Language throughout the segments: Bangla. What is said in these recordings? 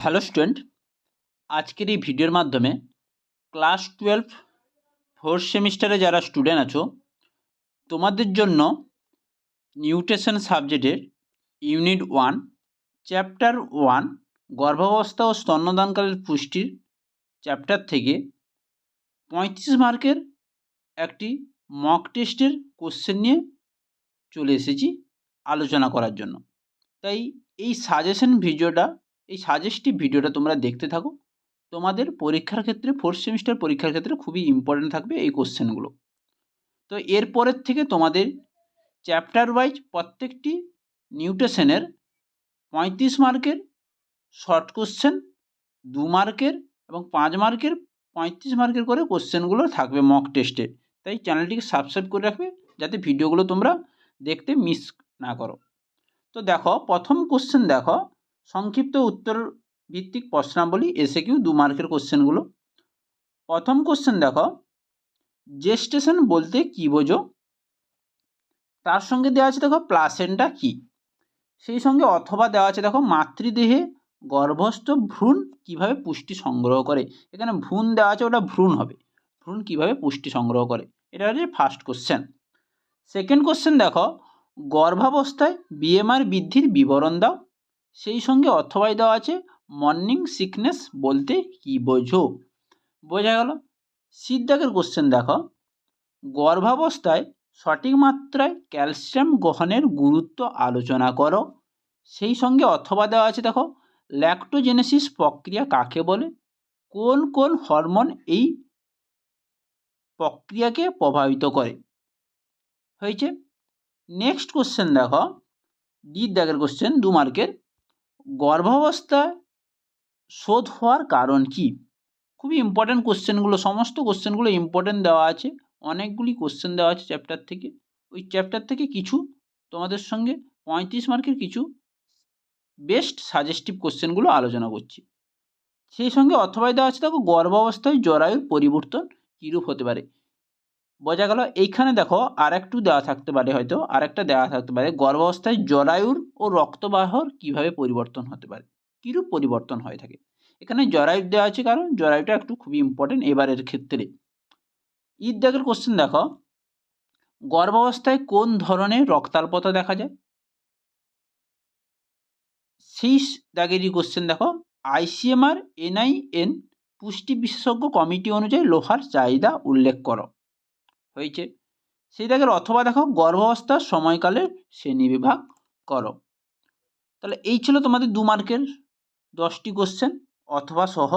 হ্যালো স্টুডেন্ট, আজকের এই ভিডিওর মাধ্যমে ক্লাস 12 ফোর্থ সেমিস্টারে যারা স্টুডেন্ট আছো তোমাদের জন্য নিউট্রিশন সাবজেক্টের ইউনিট 1 চ্যাপ্টার 1 গর্ভাবস্থা ও স্তন্যদানকালের পুষ্টির চ্যাপ্টার থেকে 35 মার্কের একটি মক টেস্টের কোশ্চেন নিয়ে চলে এসেছি আলোচনা করার জন্য। তাই এই সাজেস্টিভ ভিডিওটা তোমরা দেখতে থাকো। তোমাদের পরীক্ষার ক্ষেত্রে ফোর্থ সেমিস্টার পরীক্ষার ক্ষেত্রে খুবই ইম্পর্টেন্ট থাকবে এই কোশ্চেনগুলো। তো এরপরের থেকে তোমাদের চ্যাপ্টার ওয়াইজ প্রত্যেকটি নিউট্রিশনের 35 মার্কের শর্ট কোশ্চেন, 2 মার্কের এবং 5 মার্কের 35 মার্কের করে কোশ্চেনগুলো থাকবে মক টেস্টে। তাই চ্যানেলটিকে সাবস্ক্রাইব করে রাখবে যাতে ভিডিওগুলো তোমরা দেখতে মিস না করো। তো দেখো, প্রথম কোশ্চেন দেখো, সংক্ষিপ্ত উত্তর ভিত্তিক প্রশ্নাবলী এসএকিউ 2 মার্কের কোশ্চেনগুলো। প্রথম কোশ্চেন দেখো, জেস্টেশন বলতে কি বোঝো? তার সঙ্গে দেওয়া আছে দেখো প্লাসেন্টা কি, সেই সঙ্গে অথবা দেওয়া আছে দেখো মাতৃদেহে গর্ভস্থ ভ্রূণ কিভাবে পুষ্টি সংগ্রহ করে। এখানে ভ্রূণ দেওয়া আছে, ওটা ভ্রূণ হবে, ভ্রূণ কিভাবে পুষ্টি সংগ্রহ করে, এটা হচ্ছে ফার্স্ট কোশ্চেন। সেকেন্ড কোশ্চেন দেখো, গর্ভাবস্থায় বিএমআর বৃদ্ধির বিবরণ দাও, সেই সঙ্গে অথবাই দেওয়া আছে মর্নিং সিকনেস বলতে কি বোঝো। বোঝা গেল। সিদ্ধাকের কোশ্চেন দেখো, গর্ভাবস্থায় সঠিক মাত্রায় ক্যালসিয়াম গ্রহণের গুরুত্ব আলোচনা করো, সেই সঙ্গে অথবা দেওয়া আছে দেখো ল্যাক্টোজেনেসিস প্রক্রিয়া কাকে বলে, কোন কোন হরমোন এই প্রক্রিয়াকে প্রভাবিত করে। হয়েছে। নেক্সট কোশ্চেন দেখো, দাগের কোশ্চেন 2 মার্কের, গর্ভাবস্থায় শোধ হওয়ার কারণ কি। খুবই ইম্পর্ট্যান্ট কোশ্চেনগুলো, সমস্ত কোশ্চেনগুলো ইম্পর্ট্যান্ট দেওয়া আছে, অনেকগুলি কোশ্চেন দেওয়া আছে চ্যাপ্টার থেকে। ওই চ্যাপ্টার থেকে কিছু তোমাদের সঙ্গে 35 মার্কের কিছু বেস্ট সাজেস্টিভ কোশ্চেনগুলো আলোচনা করছি। সেই সঙ্গে অথবাই দেওয়া আছে দেখো গর্ভাবস্থায় জরায়ুর পরিবর্তন কীরূপ হতে পারে। বোঝা গেল। এইখানে দেখো আর একটু দেওয়া থাকতে পারে, হয়তো আর একটা দেওয়া থাকতে পারে, গর্ভাবস্থায় জরায়ুর ও রক্তবাহর কিভাবে পরিবর্তন হতে পারে, কীরূপ পরিবর্তন হয়ে থাকে। এখানে জরায়ু দেওয়া আছে কারণ জরায়ুটা একটু খুবই ইম্পর্টেন্ট এবারের ক্ষেত্রে। দাগের কোশ্চেন দেখো, গর্ভাবস্থায় কোন ধরনের রক্তাল্পতা দেখা যায়। সেই দাগেরই কোশ্চেন দেখো, আইসিএমআর এনআইএন পুষ্টি বিশেষজ্ঞ কমিটি অনুযায়ী লোহার চাহিদা উল্লেখ করো। হয়েছে। সেই দাগের অথবা দেখো গর্ভাবস্থার সময়কালের শ্রেণীবিভাগ করো। তাহলে এই ছিল তোমাদের 2 মার্কের 10টি কোশ্চেন, অথবা সহ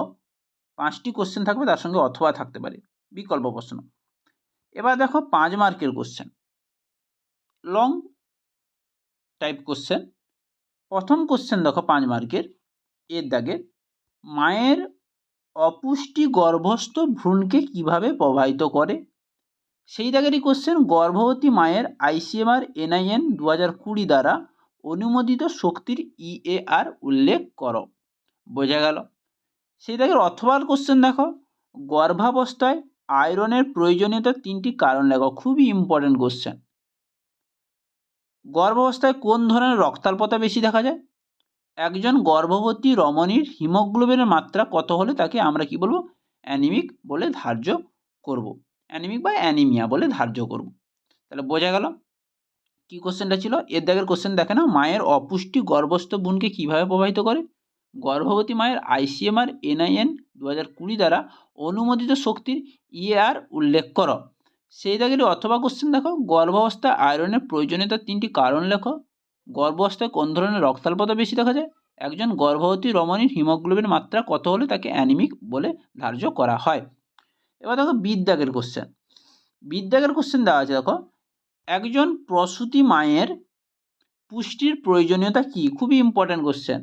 5টি কোশ্চেন থাকবে, তার সঙ্গে অথবা থাকতে পারে, বিকল্প প্রশ্ন। এবার দেখো 5 মার্কের কোশ্চেন, লং টাইপ কোশ্চেন। প্রথম কোশ্চেন দেখো 5 মার্কের, এর দাগের, মায়ের অপুষ্টি গর্ভস্থ ভ্রূণকে কিভাবে প্রভাবিত করে। সেই দাগেরই কোশ্চেন, গর্ভবতী মায়ের আইসিএমআর এনআইএন 2020 দ্বারা অনুমোদিত শক্তির ইএআর উল্লেখ করো। বোঝা গেল। সেই দাগের অথবার কোশ্চেন দেখো, গর্ভাবস্থায় আয়রনের প্রয়োজনীয়তার 3টি কারণ লেখো। খুবই ইম্পর্টেন্ট কোশ্চেন। গর্ভাবস্থায় কোন ধরনের রক্তাল্পতা বেশি দেখা যায়। একজন গর্ভবতী রমণীর হিমোগ্লোবিনের মাত্রা কত হলে তাকে আমরা কি বলবো, অ্যানিমিক বলে ধার্য করব, অ্যানিমিক বা অ্যানিমিয়া বলে ধার্য করব। তাহলে বোঝা গেল কি কোশ্চেনটা ছিল। এর দাগের কোশ্চেন দেখে না, মায়ের অপুষ্টি গর্ভস্থ ভ্রূণকে কিভাবে প্রভাবিত করে। গর্ভবতী মায়ের আইসিএমআর এনআইএন 2020 দ্বারা অনুমোদিত শক্তির ইএআর উল্লেখ করো। সেই দাগের অথবা কোশ্চেন দেখো, গর্ভাবস্থায় আয়রনের প্রয়োজনীয়তার 3টি কারণ লেখো। গর্ভাবস্থায় কোন ধরনের রক্তাল্পতা বেশি দেখা যায়। একজন গর্ভবতী রমণীর হিমোগ্লোবিন মাত্রা কত হলে তাকে অ্যানিমিক বলে ধার্য করা হয়। এবার দেখো দাগের কোশ্চেন। দাগের কোশ্চেন দেওয়া আছে দেখো, একজন প্রসূতি মায়ের পুষ্টির প্রয়োজনীয়তা কি। খুবই ইম্পর্ট্যান্ট কোশ্চেন।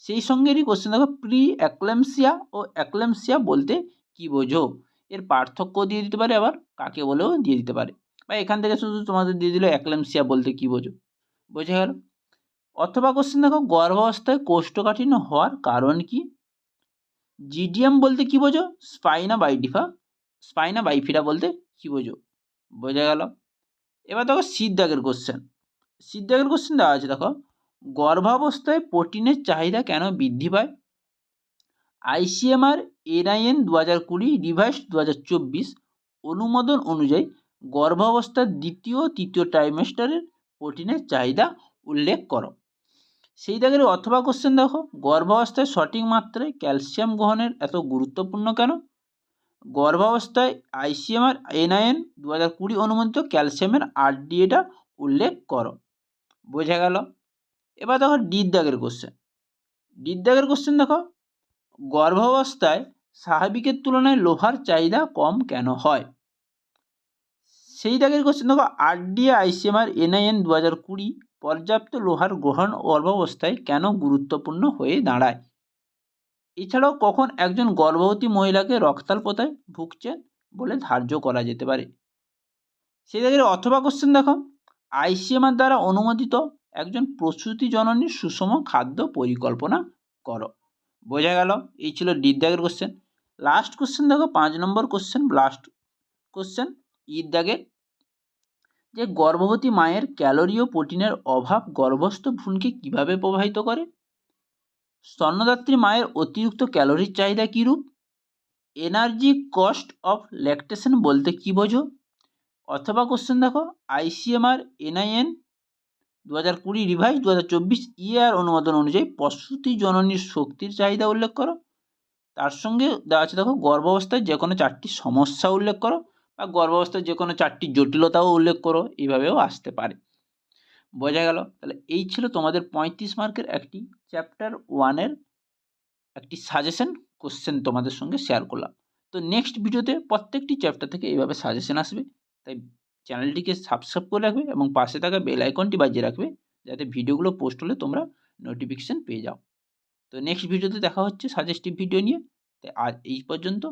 সেই সঙ্গেরই কোশ্চেন দেখো, প্রি অ্যাক্লেমসিয়া ও অ্যাক্লেমসিয়া বলতে কি বোঝো। এর পার্থক্য দিয়ে দিতে পারে, আবার কাকে বলেও দিয়ে দিতে পারে, বা এখান থেকে শুধু তোমাদের দিয়ে দিল অ্যাক্লেমসিয়া বলতে কি বোঝো। বোঝা গেল। অথবা কোশ্চেন দেখো, গর্ভাবস্থায় কোষ্ঠকাঠিন্য হওয়ার কারণ কি। জিডিএম বলতে কি বোঝো, স্পাইনা বাইফিডা বলতে কি বোঝো। বোঝা গেল। এবার দেখো দাগের কোশ্চেন। দাগের কোশ্চেন দেওয়া আছে দেখো, গর্ভাবস্থায় প্রোটিনের চাহিদা কেন বৃদ্ধি পায়। ICMR NIN 2020 রিভাইসড 2024 অনুমোদন অনুযায়ী গর্ভাবস্থার দ্বিতীয় ও তৃতীয় ট্রাইমেস্টারের প্রোটিনের চাহিদা উল্লেখ করো। সেই দাগের অথবা কোশ্চেন দেখো, গর্ভাবস্থায় সঠিক মাত্রায় ক্যালসিয়াম গ্রহণের এত গুরুত্বপূর্ণ কেন? গর্ভাবস্থায় ICMR NIN 2020 অনুমোদিত ক্যালসিয়ামের RDA উল্লেখ করো। বোঝা গেল? এবার দেখো ডির দাগের কোশ্চেন। ডির দাগের কোশ্চেন দেখো, গর্ভাবস্থায় স্বাভাবিকের তুলনায় লোহার চাহিদা কম কেন হয়? সেই দাগের কোশ্চেন দেখো, RDA ICMR NIN 2020 পর্যাপ্ত লোহার গ্রহণ গর্ভাবস্থায় কেন গুরুত্বপূর্ণ হয়ে দাঁড়ায়? এছাড়াও কখন একজন গর্ভবতী মহিলাকে রক্তাল্পতায় ভুগছেন বলে ধার্য করা যেতে পারে? সেই দাগের অথবা কোশ্চেন দেখো, ICMR দ্বারা অনুমোদিত একজন প্রসূতি জননীর সুষম খাদ্য পরিকল্পনা করো। বোঝা গেল? এই ছিল ডির দাগের কোশ্চেন। লাস্ট কোশ্চেন দেখো, 5 নম্বর কোশ্চেন, লাস্ট কোশ্চেন ইর দাগের, যে গর্ভবতী মায়ের ক্যালোরি ও প্রোটিনের অভাব গর্ভস্থ ভ্রূণকে কিভাবে প্রভাবিত করে? স্তন্যদাত্রী মায়ের অতিরিক্ত ক্যালোরির চাহিদা কীরূপ? এনার্জি কস্ট অফ ল্যাকটেশন বলতে কী বোঝো? অথবা কোশ্চেন দেখো, ICMR NIN 2020 রিভাইস 2024 EAR অনুমোদন অনুযায়ী প্রসূতি জননীর শক্তির চাহিদা উল্লেখ করো। তার সঙ্গে দেওয়া আছে দেখো, গর্ভাবস্থায় যে কোনো 4টি সমস্যা উল্লেখ করো, বা গর্ভাবস্থায় যে কোনো 4টি জটিলতাও উল্লেখ করো, এইভাবেও আসতে পারে। বোঝা গেল? তাহলে এই ছিল তোমাদের 35 মার্কের একটি চ্যাপ্টার 1-এর একটি সাজেশন কোশ্চেন তোমাদের সঙ্গে শেয়ার করলাম। তো নেক্সট ভিডিওতে প্রত্যেকটি চ্যাপ্টার থেকে এইভাবে সাজেশন আসবে, তাই চ্যানেলটিকে সাবস্ক্রাইব করে রাখবে এবং পাশে থাকা বেল আইকনটি বাজিয়ে রাখবে, যাতে ভিডিওগুলো পোস্ট হলে তোমরা নোটিফিকেশান পেয়ে যাও। তো নেক্সট ভিডিওতে দেখা হচ্ছে সাজেস্টিভ ভিডিও নিয়ে। তাই আজ এই পর্যন্ত।